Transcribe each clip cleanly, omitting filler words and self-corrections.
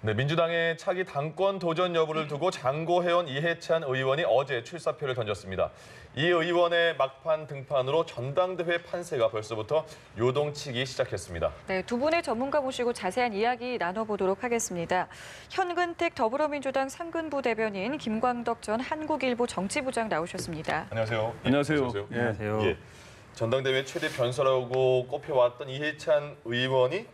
네, 민주당의 차기 당권 도전 여부를 두고 장고해온 이해찬 의원이 어제 출사표를 던졌습니다. 이 의원의 막판 등판으로 전당대회 판세가 벌써부터 요동치기 시작했습니다. 네, 두 분의 전문가 모시고 자세한 이야기 나눠보도록 하겠습니다. 현근택 더불어민주당 상근부 대변인, 김광덕 전 한국일보 정치부장 나오셨습니다. 안녕하세요. 안녕하세요. 예. 안녕하세요. 예. 전당대회 최대 변수라고 꼽혀왔던 이해찬 의원이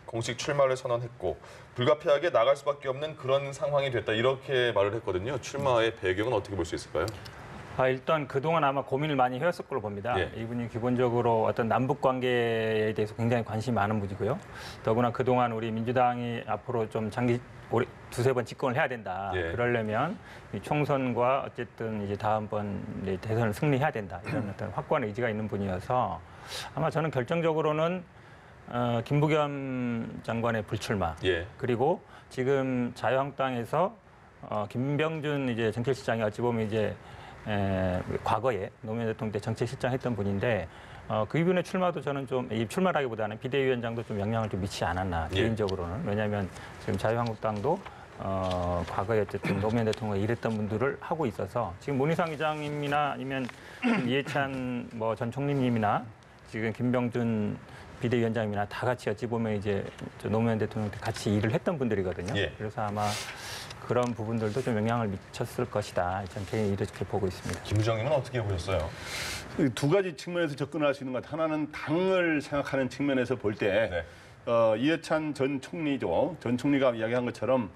공식 출마를 선언했고 불가피하게 나갈 수밖에 없는 그런 상황이 됐다, 이렇게 말을 했거든요. 출마의 배경은 어떻게 볼 수 있을까요? 일단 그동안 아마 고민을 많이 해왔을 걸로 봅니다. 예. 이분이 기본적으로 어떤 남북 관계에 대해서 굉장히 관심이 많은 분이고요. 더구나 그동안 우리 민주당이 앞으로 좀 두세 번 집권을 해야 된다. 예. 그러려면 이 총선과 어쨌든 이제 다음번 이제 대선을 승리해야 된다. 이런 어떤 확고한 의지가 있는 분이어서 아마 저는 결정적으로는 김부겸 장관의 불출마, 예. 그리고 지금 자유한국당에서 김병준 이제 정책실장이 어찌 보면 이제 과거에 노무현 대통령 때 정책실장 했던 분인데 그 이분의 출마도 저는 좀 출마라기보다는 비대위원장도 좀 영향을 좀 미치지 않았나, 예. 개인적으로는. 왜냐하면 지금 자유한국당도 과거에 어쨌든 노무현 대통령이 일했던 분들을 하고 있어서 지금 문희상 의장님이나 아니면 이해찬 전 총리님이나 지금 김병준 비대위원장이나 다 같이 어찌 보면 이제 노무현 대통령 때 같이 일을 했던 분들이거든요. 예. 그래서 아마 그런 부분들도 좀 영향을 미쳤을 것이다. 저는 개인이 이렇게 보고 있습니다. 김 부장님은 어떻게 보셨어요? 두 가지 측면에서 접근할 수 있는 것 같아요. 하나는 당을 생각하는 측면에서 볼 때 네. 이해찬 전 총리죠. 전 총리가 이야기한 것처럼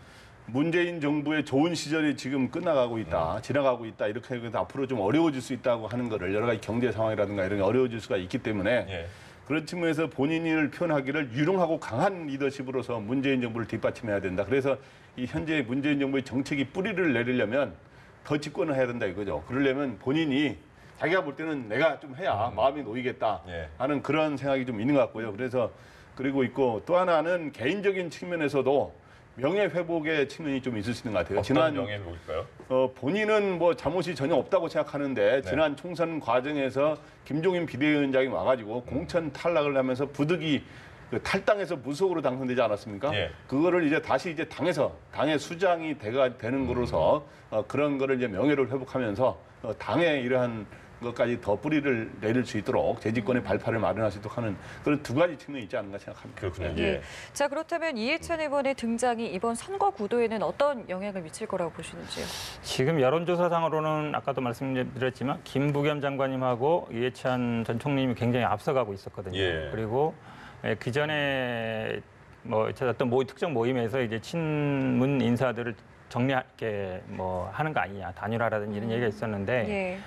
문재인 정부의 좋은 시절이 지금 끝나가고 있다, 지나가고 있다, 이렇게 해서 앞으로 좀 어려워질 수 있다고 하는 거를 여러 가지 경제 상황이라든가 이런 게 어려워질 수가 있기 때문에 예. 그런 측면에서 본인을 표현하기를 유능하고 강한 리더십으로서 문재인 정부를 뒷받침해야 된다. 그래서 이 현재 문재인 정부의 정책이 뿌리를 내리려면 더 집권을 해야 된다 이거죠. 그러려면 본인이 자기가 볼 때는 내가 좀 해야 마음이 놓이겠다 하는 그런 생각이 좀 있는 것 같고요. 그래서 그리고 있고 또 하나는 개인적인 측면에서도 명예회복의 측면이 좀 있을 수 있는 것 같아요. 어떤 명예회복일까요? 본인은 잘못이 전혀 없다고 생각하는데 지난 총선 과정에서 김종인 비대위원장이 와가지고 공천 탈락을 하면서 부득이 탈당해서 무소속으로 당선되지 않았습니까? 예. 그거를 이제 다시 이제 당의 수장이 되는 거로서 그런 거를 이제 명예를 회복하면서 당의 이러한 것까지 더 뿌리를 내릴 수 있도록 재집권의 발판을 마련할 수 있도록 하는 그런 두 가지 측면이 있지 않은가 생각합니다. 그렇군요. 예. 예. 자, 그렇다면 이해찬 의원의 등장이 이번 선거 구도에는 어떤 영향을 미칠 거라고 보시는지요? 지금 여론조사상으로는 아까도 말씀드렸지만 김부겸 장관님하고 이해찬 전 총리님이 굉장히 앞서가고 있었거든요. 예. 그리고 그 전에 어떤 특정 모임에서 이제 친문 인사들을 정리하게 하는 거 아니냐, 단일화라든지 이런 얘기가 있었는데 예.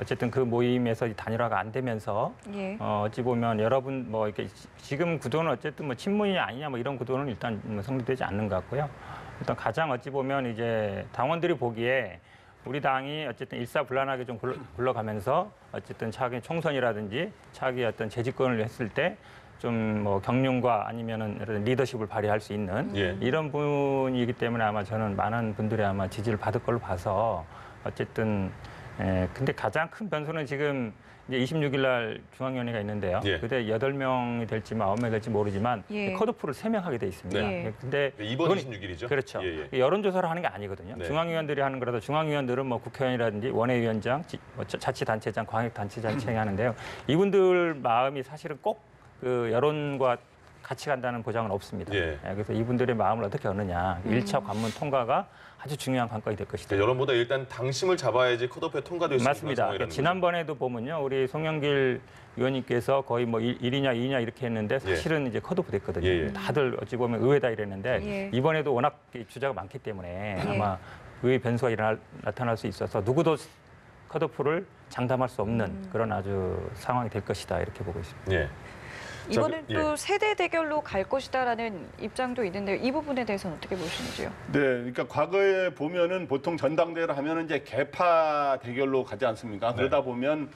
어쨌든 그 모임에서 단일화가 안 되면서 예. 어찌 보면 여러분 이렇게 지금 구도는 어쨌든 친문이냐 아니냐 이런 구도는 일단 성립되지 않는 것 같고요. 일단 가장 어찌 보면 이제 당원들이 보기에 우리 당이 어쨌든 일사불란하게 좀 굴러가면서 어쨌든 차기 총선이라든지 차기 어떤 재집권을 했을 때 좀 경륜과 아니면은 리더십을 발휘할 수 있는 이런 분이기 때문에 아마 저는 많은 분들이 아마 지지를 받을 걸로 봐서 어쨌든 근데 가장 큰 변수는 지금 이제 26일 날 중앙위원회가 있는데요. 그때 8명이 될지 9명이 될지 모르지만 컷오프를 3명 하게 돼 있습니다. 근데 이번 26일이죠? 그렇죠. 여론조사를 하는 게 아니거든요. 네. 중앙위원들이 하는 거라도 중앙위원들은 국회의원이라든지 원외위원장, 자치단체장, 광역단체장이 하는데요. 이분들 마음이 사실은 꼭 그 여론과 같이 간다는 보장은 없습니다. 그래서 이분들의 마음을 어떻게 얻느냐. 1차 관문 통과가 아주 중요한 관건이 될 것이다. 여론보다 일단 당심을 잡아야지 컷오프에 통과될 수 있는 맞습니다. 상황이라는 지난번에도 보면요. 우리 송영길 의원님께서 거의 1이냐 2이냐 이렇게 했는데 사실은 이제 컷오프 됐거든요. 다들 어찌 보면 의외다 이랬는데 이번에도 워낙 주자가 많기 때문에 아마 의외 변수가 나타날 수 있어서 누구도 컷오프를 장담할 수 없는 그런 아주 상황이 될 것이다 이렇게 보고 있습니다. 이번엔 또 세대 대결로 갈 것이다라는 입장도 있는데요. 이 부분에 대해서는 어떻게 보시는지요? 네, 그러니까 과거에 보면은 보통 전당대회를 하면은 이제 개파 대결로 가지 않습니까? 그러다 보면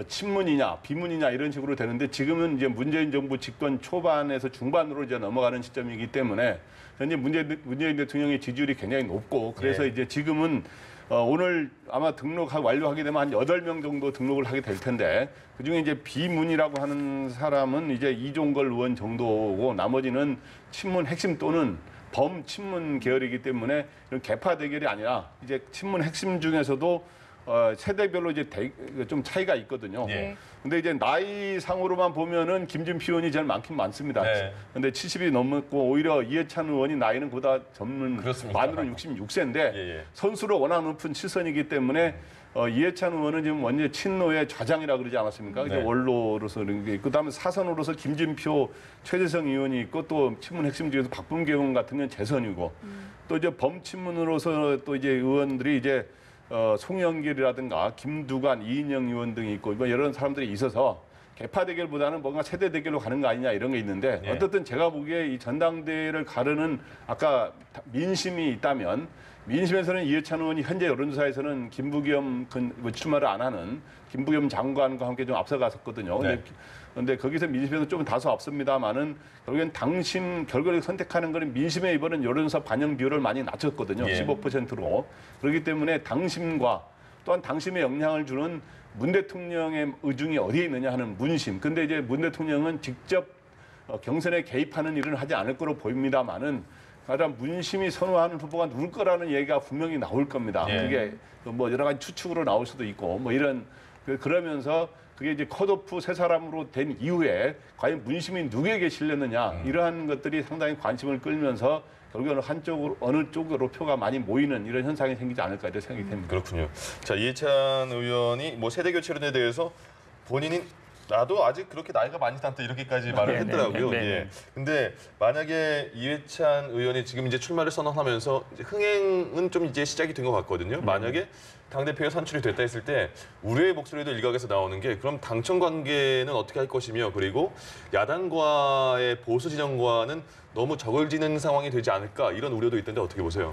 친문이냐 비문이냐 이런 식으로 되는데 지금은 이제 문재인 정부 집권 초반에서 중반으로 이제 넘어가는 시점이기 때문에 현재 문재인 대통령의 지지율이 굉장히 높고 그래서 이제 지금은 오늘 아마 완료하게 되면 한 8명 정도 등록을 하게 될 텐데 그중에 이제 비문이라고 하는 사람은 이제 이종걸 의원 정도고 나머지는 친문 핵심 또는 범친문 계열이기 때문에 이런 계파 대결이 아니라 이제 친문 핵심 중에서도 세대별로 이제 좀 차이가 있거든요. 예. 근데 이제 나이상으로만 보면은 김진표 의원이 제일 많긴 많습니다. 네. 근데 70이 넘었고 오히려 이해찬 의원이 나이는 보다 젊은 그렇습니까? 만으로 66세인데 예. 선수로 워낙 높은 칠선이기 때문에 이해찬 의원은 지금 완전 친노의 좌장이라 그러지 않았습니까? 네. 이제 원로로서 그런 게 있고, 그다음에 사선으로서 김진표, 최재성 의원이 있고 또 친문 핵심 중에서 박범계 의원 같은 건 재선이고 또 이제 범친문으로서 또 이제 의원들이 이제 송영길이라든가 김두관, 이인영 의원 등이 있고 뭐 이런 사람들이 있어서 개파 대결보다는 뭔가 세대 대결로 가는 거 아니냐 이런 게 있는데 예. 어떻든 제가 보기에 이 전당대회를 가르는 아까 민심이 있다면 민심에서는 이해찬 의원이 현재 여론조사에서는 김부겸 출마를 안 하는 김부겸 장관과 함께 좀 앞서갔었거든요. 네. 근데 거기서 민심에서 좀 다소 앞섭니다만은 결국엔 당심 결과를 선택하는 거는 민심에 이번엔 여론조사 반영 비율을 많이 낮췄거든요. 예. 15%로. 그렇기 때문에 당심과 또한 당심에 영향을 주는 문 대통령의 의중이 어디에 있느냐 하는 문심. 근데 이제 문 대통령은 직접 경선에 개입하는 일은 하지 않을 거로 보입니다만은 가장 문심이 선호하는 후보가 누굴 거라는 얘기가 분명히 나올 겁니다. 예. 그게 뭐 여러 가지 추측으로 나올 수도 있고 뭐 이런 그러면서 그게 이제 컷오프 세 사람으로 된 이후에 과연 문심이 누구에게 실렸느냐 이러한 것들이 상당히 관심을 끌면서 결국에는 한쪽으로 어느 쪽으로 표가 많이 모이는 이런 현상이 생기지 않을까 이런 생각이 됩니다. 그렇군요. 자, 이해찬 의원이 뭐 세대 교체론에 대해서 본인이 나도 아직 그렇게 나이가 많지 않다 이렇게까지 말을 했더라고요. 네. 예. 근데 만약에 이해찬 의원이 지금 이제 출마를 선언하면서 이제 흥행은 좀 이제 시작이 된 것 같거든요. 만약에 당대표에 선출이 됐다 했을 때 우려의 목소리도 일각에서 나오는 게 그럼 당청 관계는 어떻게 할 것이며 그리고 야당과의 보수 진영과는 너무 저걸지는 상황이 되지 않을까 이런 우려도 있던데 어떻게 보세요?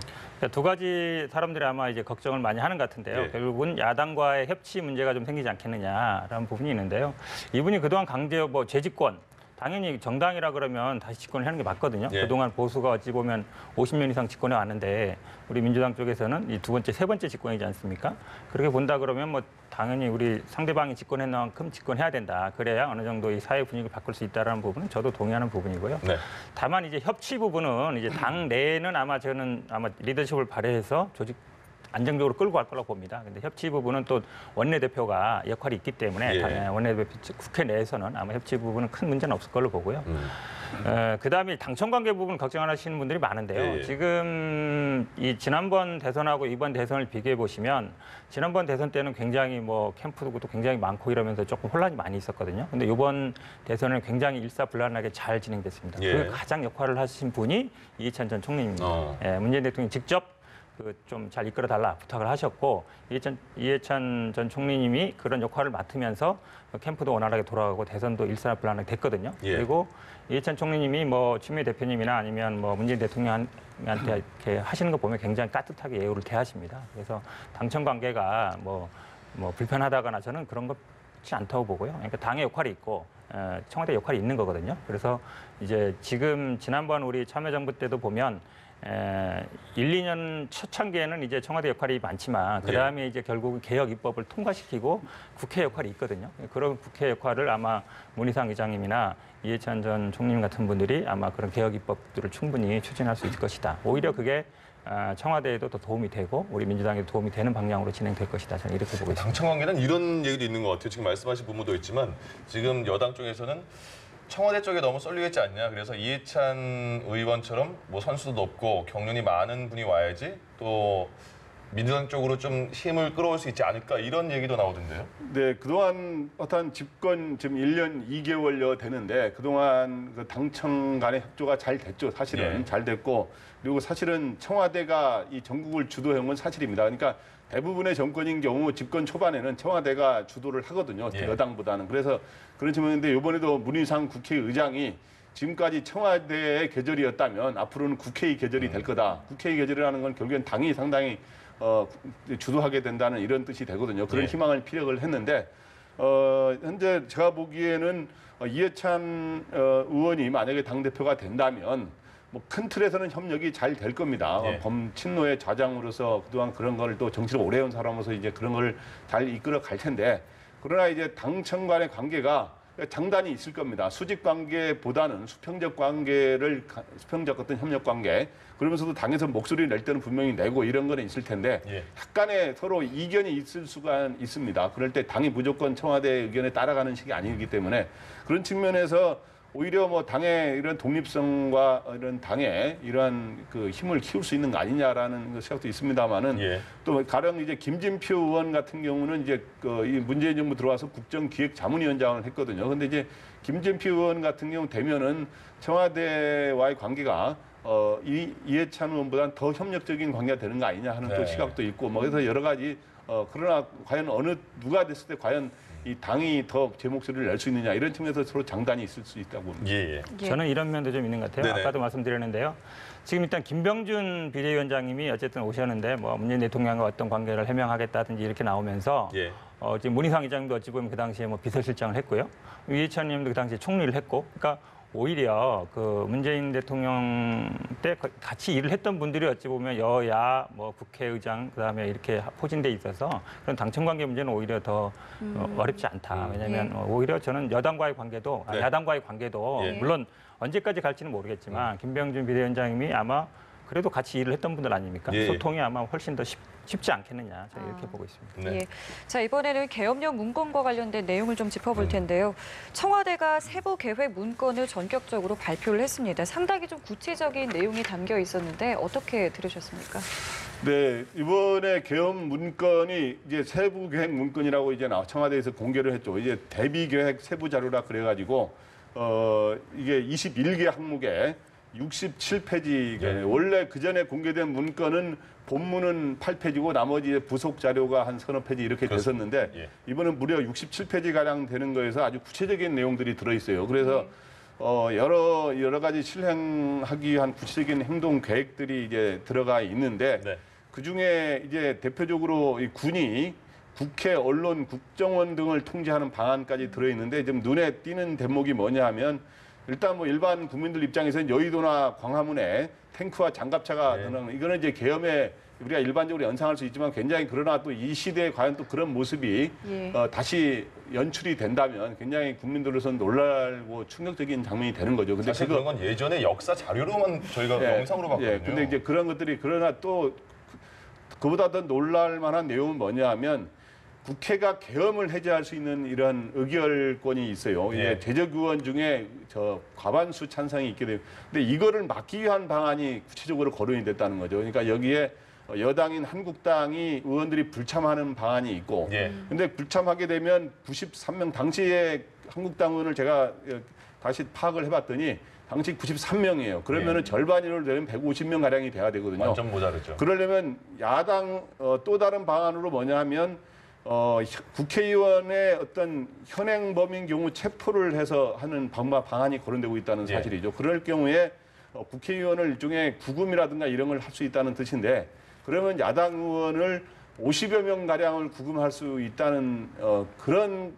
두 가지 사람들이 아마 이제 걱정을 많이 하는 것 같은데요. 예. 결국은 야당과의 협치 문제가 좀 생기지 않겠느냐라는 부분이 있는데요. 이분이 그동안 뭐 재집권, 당연히 정당이라 그러면 다시 집권을 하는 게 맞거든요. 예. 그동안 보수가 어찌 보면 50년 이상 집권해 왔는데 우리 민주당 쪽에서는 이 두 번째, 세 번째 집권이지 않습니까? 그렇게 본다 그러면 뭐 당연히 우리 상대방이 집권한 만큼 집권해야 된다. 그래야 어느 정도 이 사회 분위기를 바꿀 수 있다라는 부분은 저도 동의하는 부분이고요. 네. 다만 이제 협치 부분은 이제 당 내에는 아마 저는 리더십을 발휘해서 조직 안정적으로 끌고 갈 거라고 봅니다. 근데 협치 부분은 또 원내대표가 역할이 있기 때문에 예. 원내대표 국회 내에서는 아마 협치 부분은 큰 문제는 없을 걸로 보고요. 그다음에 당청 관계 부분 걱정하시는 분들이 많은데요. 예. 지금 이 지난번 대선하고 이번 대선을 비교해 보시면 지난번 대선 때는 굉장히 뭐 캠프도 굉장히 많고 이러면서 조금 혼란이 많이 있었거든요. 근데 이번 대선은 굉장히 일사불란하게 잘 진행됐습니다. 예. 그 가장 역할을 하신 분이 이해찬 전 총리입니다. 문재인 대통령이 직접 좀 잘 이끌어 달라 부탁을 하셨고 이해찬 전 총리님이 그런 역할을 맡으면서 캠프도 원활하게 돌아가고 대선도 일사불란하게 됐거든요. 예. 그리고 이해찬 총리님이 뭐 추미애 대표님이나 아니면 뭐 문재인 대통령한테 이렇게 하시는 거 보면 굉장히 따뜻하게 예우를 대하십니다. 그래서 당청 관계가 뭐 불편하다거나 저는 그런 것이 않다고 보고요. 그러니까 당의 역할이 있고 청와대 역할이 있는 거거든요. 그래서 이제 지금 지난번 우리 참여정부 때도 보면 1, 2년 초창기에는 이제 청와대 역할이 많지만 그다음에 이제 결국 개혁 입법을 통과시키고 국회 역할이 있거든요. 그런 국회 역할을 아마 문희상 의장님이나 이해찬 전 총리님 같은 분들이 아마 그런 개혁 입법들을 충분히 추진할 수 있을 것이다. 오히려 그게 청와대에도 더 도움이 되고 우리 민주당에도 도움이 되는 방향으로 진행될 것이다. 저는 이렇게 보고 있습니다. 당청 관계는 이런 얘기도 있는 것 같아요. 지금 말씀하신 부분도 있지만 지금 여당 쪽에서는 청와대 쪽에 너무 쏠리겠지 않냐. 그래서 이해찬 의원처럼 뭐 선수도 높고 경륜이 많은 분이 와야지 또 민주당 쪽으로 좀 힘을 끌어올 수 있지 않을까 이런 얘기도 나오던데요. 네, 그동안 어떤 집권 지금 1년 2개월여 되는데 그동안 그 당청 간의 협조가 잘 됐죠. 사실은 예. 잘 됐고 그리고 사실은 청와대가 이 전국을 주도해온 건 사실입니다. 그러니까 대부분의 정권인 경우 집권 초반에는 청와대가 주도를 하거든요. 예. 여당보다는. 그래서 그런 측면인데 이번에도 문희상 국회의장이 지금까지 청와대의 계절이었다면 앞으로는 국회의 계절이 될 거다. 국회의 계절이라는 건 결국엔 당이 상당히 주도하게 된다는 이런 뜻이 되거든요. 그런 예. 희망을 피력을 했는데 현재 제가 보기에는 이해찬 의원이 만약에 당대표가 된다면 뭐 큰 틀에서는 협력이 잘 될 겁니다. 예. 범친노의 좌장으로서 그동안 그런 걸 또 정치를 오래 해온 사람으로서 이제 그런 걸 잘 이끌어 갈 텐데 그러나 이제 당청 간의 관계가 장단이 있을 겁니다. 수직 관계보다는 수평적 어떤 협력 관계, 그러면서도 당에서 목소리를 낼 때는 분명히 내고 이런 거는 있을 텐데 예. 약간의 서로 이견이 있을 수가 있습니다. 그럴 때 당이 무조건 청와대 의견에 따라가는 식이 아니기 때문에 그런 측면에서 오히려 뭐 당의 이런 독립성과 이런 당의 이러한 그 힘을 키울 수 있는 거 아니냐라는 생각도 있습니다만은 예. 또 가령 이제 김진표 의원 같은 경우는 이제 이 문재인 정부 들어와서 국정기획자문위원장을 했거든요. 근데 이제 김진표 의원 같은 경우 되면은 청와대와의 관계가 이해찬 의원보다는 더 협력적인 관계가 되는 거 아니냐 하는 또 네. 시각도 있고 뭐 그래서 여러 가지 그러나 과연 누가 됐을 때 과연 이 당이 더 제 목소리를 낼 수 있느냐 이런 측면에서 서로 장단이 있을 수 있다고 봅니다. 예, 예. 예. 저는 이런 면도 좀 있는 것 같아요. 네네. 아까도 말씀드렸는데요. 지금 일단 김병준 비대위원장님이 어쨌든 오셨는데 뭐 문재인 대통령과 어떤 관계를 해명하겠다든지 이렇게 나오면서 예. 지금 문희상 의장도 어찌 보면 그 당시에 뭐 비서실장을 했고요. 이해찬 님도 그 당시에 총리를 했고, 그러니까 오히려 그 문재인 대통령 때 같이 일을 했던 분들이 어찌 보면 여야 뭐 국회의장 그다음에 이렇게 포진돼 있어서 그런 당청 관계 문제는 오히려 더 어렵지 않다. 왜냐하면 오히려 저는 여당과의 관계도 네. 야당과의 관계도 예. 물론 언제까지 갈지는 모르겠지만 김병준 비대위원장님이 아마 그래도 같이 일을 했던 분들 아닙니까? 예. 소통이 아마 훨씬 더 쉽지 않겠느냐 저는 이렇게 보고 있습니다. 네. 예. 자, 이번에는 계엄령 문건과 관련된 내용을 좀 짚어볼 텐데요. 청와대가 세부 계획 문건을 전격적으로 발표를 했습니다. 상당히 좀 구체적인 내용이 담겨 있었는데 어떻게 들으셨습니까? 네, 이번에 계엄 문건이 이제 세부 계획 문건이라고 이제 청와대에서 공개를 했죠. 이제 대비 계획 세부 자료라 그래가지고 이게 21개 항목에 67페이지. 예. 원래 그 전에 공개된 문건은 본문은 8페이지고 나머지 부속 자료가 한 서너 페이지 이렇게 그렇습니다. 됐었는데 예. 이번은 무려 67페이지 가량 되는 거에서 아주 구체적인 내용들이 들어 있어요. 그래서 여러 가지 실행하기 위한 구체적인 행동 계획들이 이제 들어가 있는데 네. 그 중에 이제 대표적으로 이 군이 국회, 언론, 국정원 등을 통제하는 방안까지 들어 있는데 좀 눈에 띄는 대목이 뭐냐 하면 일단 뭐 일반 국민들 입장에서는 여의도나 광화문에 탱크와 장갑차가 네. 드는 이거는 이제 계엄에 우리가 일반적으로 연상할 수 있지만 굉장히 그러나 또 이 시대에 과연 또 그런 모습이 예. 다시 연출이 된다면 굉장히 국민들로서는 놀랄고 충격적인 장면이 되는 거죠. 근데 사실 그런 건 예전에 역사 자료로만 저희가 영상으로 봤거든요. 예, 근데 이제 그런 것들이 그러나 또 그보다 더 놀랄 만한 내용은 뭐냐 하면 국회가 계엄을 해제할 수 있는 이런 의결권이 있어요. 예. 이제 제적의원 중에 과반수 찬성이 있게 돼요. 근데 이거를 막기 위한 방안이 구체적으로 거론이 됐다는 거죠. 그러니까 여기에 여당인 한국당이 의원들이 불참하는 방안이 있고, 예. 근데 불참하게 되면 93명 당시에 한국당 의원을 제가 다시 파악을 해봤더니 당시 93명이에요. 그러면은 예. 절반으로 되면 150명 가량이 돼야 되거든요. 완전 모자르죠. 그러려면 야당 또 다른 방안으로 뭐냐 하면 국회의원의 어떤 현행범인 경우 체포를 해서 하는 방안이 거론되고 있다는 예. 사실이죠. 그럴 경우에 국회의원을 일종의 구금이라든가 이런 걸 할 수 있다는 뜻인데 그러면 야당 의원을 50여 명 가량을 구금할 수 있다는 그런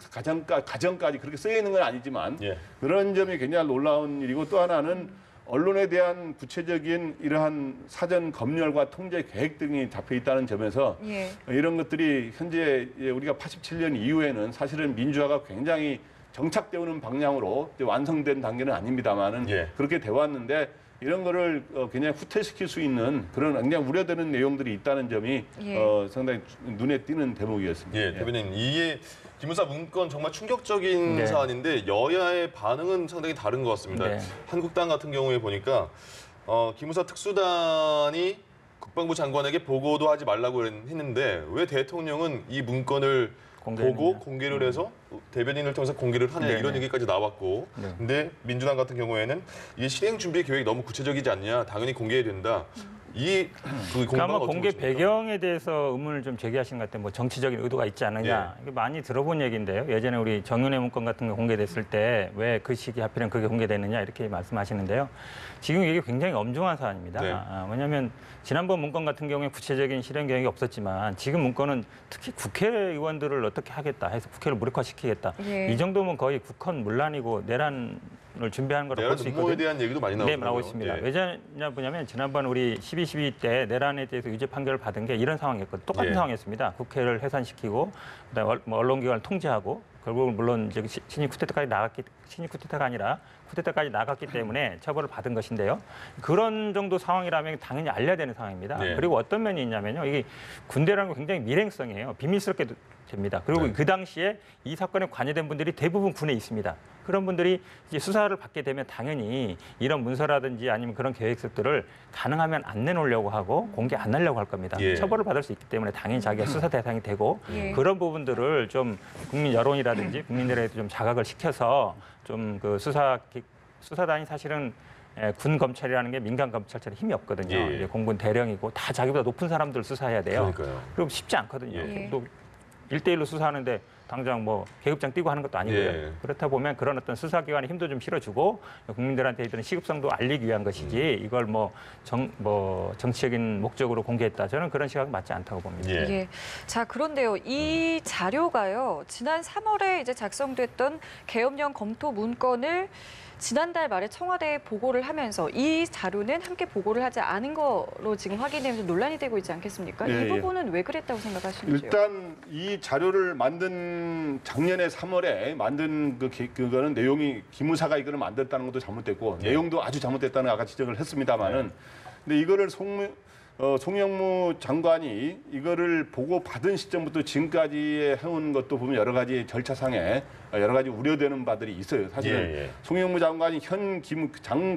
가정까지 그렇게 쓰여 있는 건 아니지만 예. 그런 점이 굉장히 놀라운 일이고 또 하나는 언론에 대한 구체적인 이러한 사전 검열과 통제 계획 등이 잡혀 있다는 점에서 예. 이런 것들이 현재 우리가 87년 이후에는 사실은 민주화가 굉장히 정착되는 방향으로 완성된 단계는 아닙니다만은 예. 그렇게 돼 왔는데 이런 거를 그냥 후퇴시킬 수 있는 그런 굉장히 우려되는 내용들이 있다는 점이 예. 상당히 눈에 띄는 대목이었습니다. 예, 대변인 이게 기무사 문건 정말 충격적인 네. 사안인데 여야의 반응은 상당히 다른 것 같습니다. 네. 한국당 같은 경우에 보니까 기무사 특수단이 국방부 장관에게 보고도 하지 말라고 했는데 왜 대통령은 이 문건을 보고 공개를 해서 대변인을 통해서 공개를 하냐 네, 이런 네. 얘기까지 나왔고 네. 근데 민주당 같은 경우에는 이게 실행 준비 계획이 너무 구체적이지 않냐 당연히 공개해야 된다. 이 그러니까 아마 공개 배경에 대해서 의문을 좀 제기하신 것 같아요. 뭐 정치적인 의도가 있지 않느냐. 이게 많이 들어본 얘기인데요. 예전에 우리 정윤회 문건 같은 거 공개됐을 때 왜 그 시기 하필이면 그게 공개됐느냐 이렇게 말씀하시는데요. 지금 이게 굉장히 엄중한 사안입니다. 네. 왜냐하면 지난번 문건 같은 경우에 구체적인 실행 계획이 없었지만 지금 문건은 특히 국회의원들을 어떻게 하겠다 해서 국회를 무력화시키겠다. 예. 이 정도면 거의 국헌 문란이고 내란을 준비한 거라고 볼 수 내란 음모에 있거든요. 대한 얘기도 많이 네, 나오더라고요. 나오고 있습니다. 예. 왜냐 뭐냐면 지난번 우리 12.12 때 내란에 대해서 유죄 판결을 받은 게 이런 상황이었거든요. 똑같은 예. 상황이었습니다. 국회를 해산시키고 그다음에 언론기관을 통제하고 결국은 물론 이제 신임 쿠데타가 아니라 쿠데타까지 나갔기 때문에 처벌을 받은 것인데요. 그런 정도 상황이라면 당연히 알려야 되는 상황입니다. 네. 그리고 어떤 면이 있냐면요. 이게 군대라는 건 굉장히 밀행성이에요. 비밀스럽게 됩니다. 그리고 네. 그 당시에 이 사건에 관여된 분들이 대부분 군에 있습니다. 그런 분들이 이제 수사를 받게 되면 당연히 이런 문서라든지 아니면 그런 계획서들을 가능하면 안 내놓으려고 하고 공개 안 하려고 할 겁니다. 예. 처벌을 받을 수 있기 때문에 당연히 자기가 수사 대상이 되고 예. 그런 부분들을 좀 국민 여론이라든지 국민들에게 좀 자각을 시켜서 좀 그 수사단이 사실은 군 검찰이라는 게 민간 검찰처럼 힘이 없거든요. 예. 이제 공군 대령이고 다 자기보다 높은 사람들 수사해야 돼요. 그러니까요. 그럼 쉽지 않거든요. 예. 또 1대1로 수사하는데 당장 뭐 계급장 띄고 하는 것도 아니고요. 예. 그렇다 보면 그런 어떤 수사기관의 힘도 좀 실어주고 국민들한테 이런 시급성도 알리기 위한 것이지 이걸 뭐 정치적인 목적으로 공개했다. 저는 그런 시각은 맞지 않다고 봅니다. 예. 예. 자, 그런데요. 이 자료가요. 지난 3월에 이제 작성됐던 계엄령 검토 문건을 지난달 말에 청와대에 보고를 하면서 이 자료는 함께 보고를 하지 않은 거로 지금 확인되면서 논란이 되고 있지 않겠습니까? 예, 이 예. 부분은 왜 그랬다고 생각하시는지요? 일단 이 자료를 만든 작년에 3월에 만든 그거는 내용이 기무사가 이거를 만들었다는 것도 잘못됐고 예. 내용도 아주 잘못됐다는 거 아까 지적을 했습니다만은 근데 이거를 송영무 장관이 이거를 보고 받은 시점부터 지금까지 해온 것도 보면 여러 가지 절차상에 여러 가지 우려되는 바들이 있어요. 사실은 예, 예. 송영무 장관이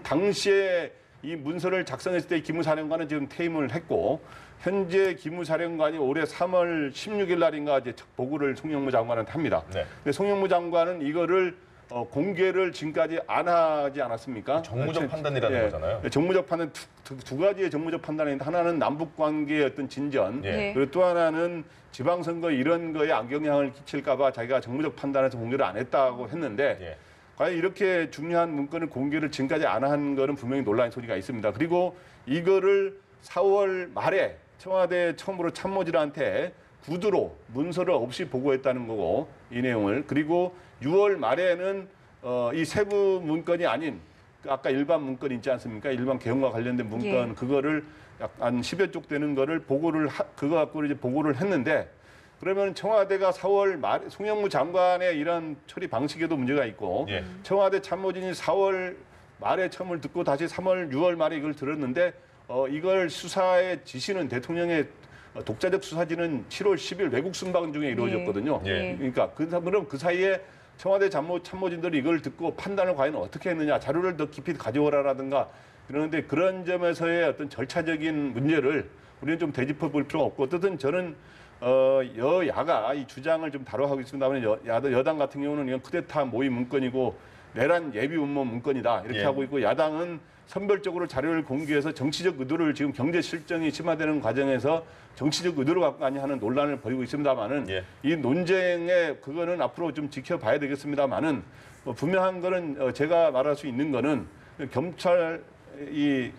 당시에 이 문서를 작성했을 때 기무사령관은 지금 퇴임을 했고 현재 기무사령관이 올해 3월 16일 날인가 이제 보고를 송영무 장관한테 합니다. 네. 근데 송영무 장관은 이거를 공개를 지금까지 안 하지 않았습니까? 정무적 판단이라는 거잖아요. 정무적 판단 두 가지의 정무적 판단인데 하나는 남북 관계의 어떤 진전, 예. 그리고 또 하나는 지방선거 이런 거에 악영향을 끼칠까봐 자기가 정무적 판단에서 공개를 안 했다고 했는데 예. 과연 이렇게 중요한 문건을 공개를 지금까지 안 한 거는 분명히 논란의 소리가 있습니다. 그리고 이거를 4월 말에 청와대 처음으로 참모진한테 구두로 문서를 없이 보고했다는 거고 이 내용을 그리고 6월 말에는 이 세부 문건이 아닌 아까 일반 문건 있지 않습니까? 일반 계엄과 관련된 문건 예. 그거를 약간 10여 쪽 되는 거를 그거 갖고 이제 보고를 했는데 그러면 청와대가 4월 말 송영무 장관의 이런 처리 방식에도 문제가 있고 예. 청와대 참모진이 4월 말에 처음을 듣고 다시 3월 6월 말에 이걸 들었는데 이걸 수사의 지시는 대통령의 독자적 수사지는 7월 10일 외국 순방 중에 이루어졌거든요. 예. 그러니까 그럼 그 사이에 청와대 참모진들이 이걸 듣고 판단을 과연 어떻게 했느냐, 자료를 더 깊이 가져오라라든가 그러는데 그런 점에서의 어떤 절차적인 문제를 우리는 좀 되짚어 볼 필요가 없고 어쨌든 저는 여야가 이 주장을 좀 다뤄하고 있습니다만 여당 같은 경우는 이건 쿠데타 모의 문건이고 내란 예비 음모 문건이다 이렇게 예. 하고 있고 야당은 선별적으로 자료를 공개해서 정치적 의도를 지금 경제 실정이 심화되는 과정에서 정치적 의도를 갖고 아니 하는 논란을 벌이고 있습니다만은 예. 이 논쟁에 그거는 앞으로 좀 지켜봐야 되겠습니다만은 분명한 거는 제가 말할 수 있는 거는 경찰 이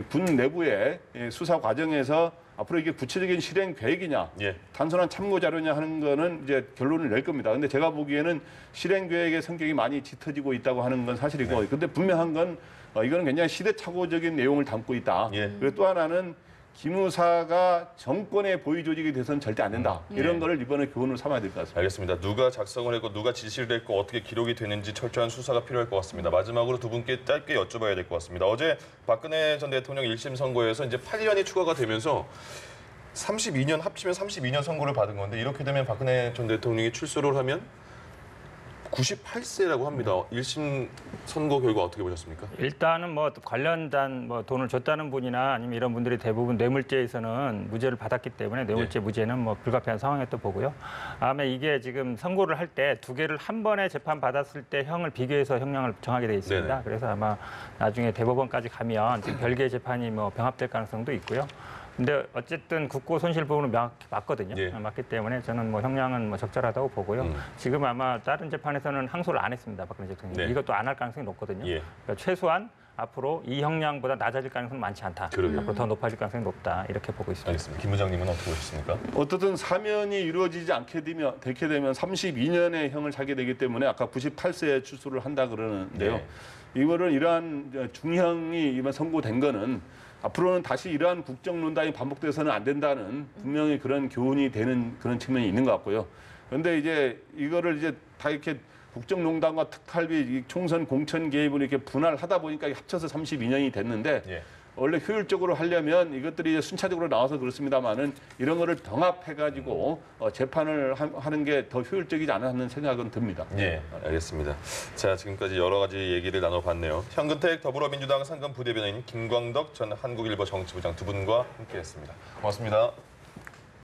군 내부의 수사 과정에서 앞으로 이게 구체적인 실행 계획이냐, 예. 단순한 참고 자료냐 하는 거는 이제 결론을 낼 겁니다. 근데 제가 보기에는 실행 계획의 성격이 많이 짙어지고 있다고 하는 건 사실이고, 네. 근데 분명한 건 이거는 굉장히 시대착오적인 내용을 담고 있다. 예. 그리고 또 하나는 기무사가 정권의 보위 조직이 돼서는 절대 안 된다. 이런 예. 거를 이번에 교훈을 삼아야 될 것 같습니다. 알겠습니다. 누가 작성을 했고 누가 지시를 했고 어떻게 기록이 되는지 철저한 수사가 필요할 것 같습니다. 마지막으로 두 분께 짧게 여쭤봐야 될 것 같습니다. 어제 박근혜 전 대통령 1심 선고에서 이제 8년이 추가가 되면서 32년 합치면 32년 선고를 받은 건데 이렇게 되면 박근혜 전 대통령이 출소를 하면 98세라고 합니다. 1심 선고 결과 어떻게 보셨습니까? 일단은 뭐 관련단 뭐 돈을 줬다는 분이나 아니면 이런 분들이 대부분 뇌물죄에서는 무죄를 받았기 때문에 뇌물죄 무죄는 뭐 불가피한 상황이었다 보고요. 아마 이게 지금 선고를 할 때 두 개를 한 번에 재판 받았을 때 형을 비교해서 형량을 정하게 돼 있습니다. 네네. 그래서 아마 나중에 대법원까지 가면 지금 별개의 재판이 뭐 병합될 가능성도 있고요. 근데 어쨌든 국고 손실 부분은 명확히 맞거든요. 예. 맞기 때문에 저는 뭐 형량은 뭐 적절하다고 보고요. 지금 아마 다른 재판에서는 항소를 안 했습니다. 박근혜 대통령이. 네. 이것도 안 할 가능성이 높거든요. 예. 그러니까 최소한 앞으로 이 형량보다 낮아질 가능성은 많지 않다. 그러게요. 앞으로 더 높아질 가능성이 높다. 이렇게 보고 있습니다. 알겠습니다. 김 부장님은 어떻게 보셨습니까? 어떻든 사면이 이루어지지 않게 되면 32년의 형을 살게 되기 때문에 아까 98세에 출소를 한다 그러는데요. 네. 이거는 이러한 중형이 이번 선고된 거는 앞으로는 다시 이러한 국정 논란이 반복돼서는 안 된다는 분명히 그런 교훈이 되는 그런 측면이 있는 것 같고요. 그런데 이제 이거를 이제 다 이렇게 국정농단과 특활비, 이 총선 공천 개입을 이렇게 분할하다 보니까 합쳐서 32년이 됐는데 예. 원래 효율적으로 하려면 이것들이 이제 순차적으로 나와서 그렇습니다만은 이런 거를 병합해가지고 재판을 하는 게 더 효율적이지 않나 하는 생각은 듭니다. 예, 알겠습니다. 자, 지금까지 여러 가지 얘기를 나눠봤네요. 현근택 더불어민주당 상근 부대변인 김광덕 전 한국일보 정치부장 두 분과 함께했습니다. 고맙습니다.